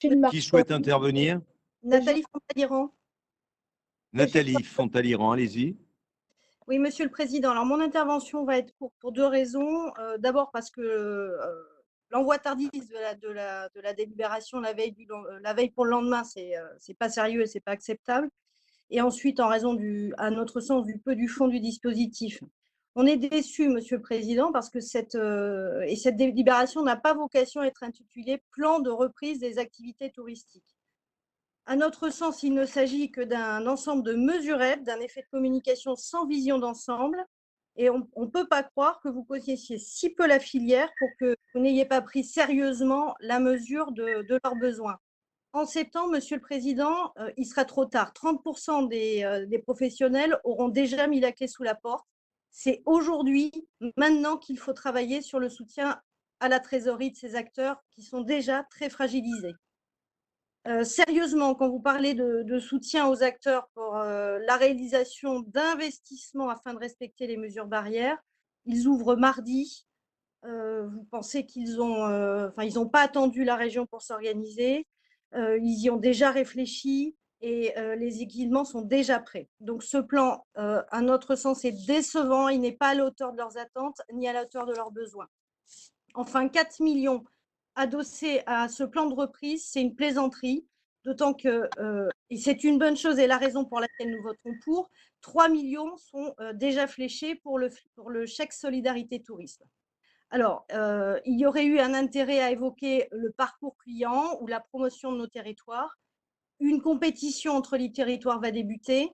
Qui souhaite intervenir? Nathalie Fontaliran. Nathalie Fontaliran, allez-y. Oui, Monsieur le Président. Alors, mon intervention va être pour deux raisons. D'abord parce que l'envoi tardif de la délibération la veille pour le lendemain, c'est pas sérieux et c'est pas acceptable. Et ensuite, en raison à notre sens, du peu du fond du dispositif. On est déçu, Monsieur le Président, parce que cette délibération n'a pas vocation à être intitulée « Plan de reprise des activités touristiques ». À notre sens, il ne s'agit que d'un ensemble de mesurettes, d'un effet de communication sans vision d'ensemble. Et on ne peut pas croire que vous connaissiez si peu la filière pour que vous n'ayez pas pris sérieusement la mesure de leurs besoins. En septembre, Monsieur le Président, il sera trop tard. 30% des professionnels auront déjà mis la clé sous la porte. C'est aujourd'hui, maintenant qu'il faut travailler sur le soutien à la trésorerie de ces acteurs qui sont déjà très fragilisés. Sérieusement, quand vous parlez de soutien aux acteurs pour la réalisation d'investissements afin de respecter les mesures barrières, ils ouvrent mardi. Vous pensez qu'ils ils n'ont pas attendu la région pour s'organiser. Ils y ont déjà réfléchi et les équipements sont déjà prêts. Donc ce plan, à notre sens, est décevant. Il n'est pas à la hauteur de leurs attentes ni à la hauteur de leurs besoins. Enfin, 4 millions adossés à ce plan de reprise, c'est une plaisanterie, d'autant que, et c'est une bonne chose et la raison pour laquelle nous voterons pour, 3 millions sont déjà fléchés pour le chèque solidarité tourisme. Alors, il y aurait eu un intérêt à évoquer le parcours client ou la promotion de nos territoires. Une compétition entre les territoires va débuter.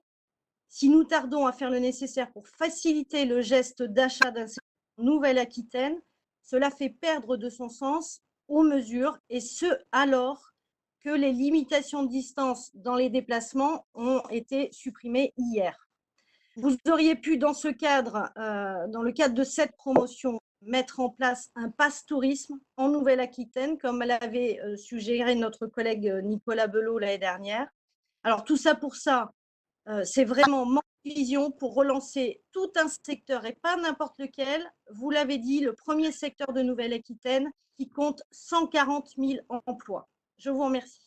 Si nous tardons à faire le nécessaire pour faciliter le geste d'achat d'un séjour en Nouvelle-Aquitaine, cela fait perdre de son sens aux mesures, et ce, alors que les limitations de distance dans les déplacements ont été supprimées hier. Vous auriez pu, dans le cadre de cette promotion, mettre en place un pass tourisme en Nouvelle-Aquitaine, comme l'avait suggéré notre collègue Nicolas Belot l'année dernière. Alors, tout ça pour ça, c'est vraiment manque de vision pour relancer tout un secteur et pas n'importe lequel. Vous l'avez dit, le premier secteur de Nouvelle-Aquitaine qui compte 140 000 emplois. Je vous remercie.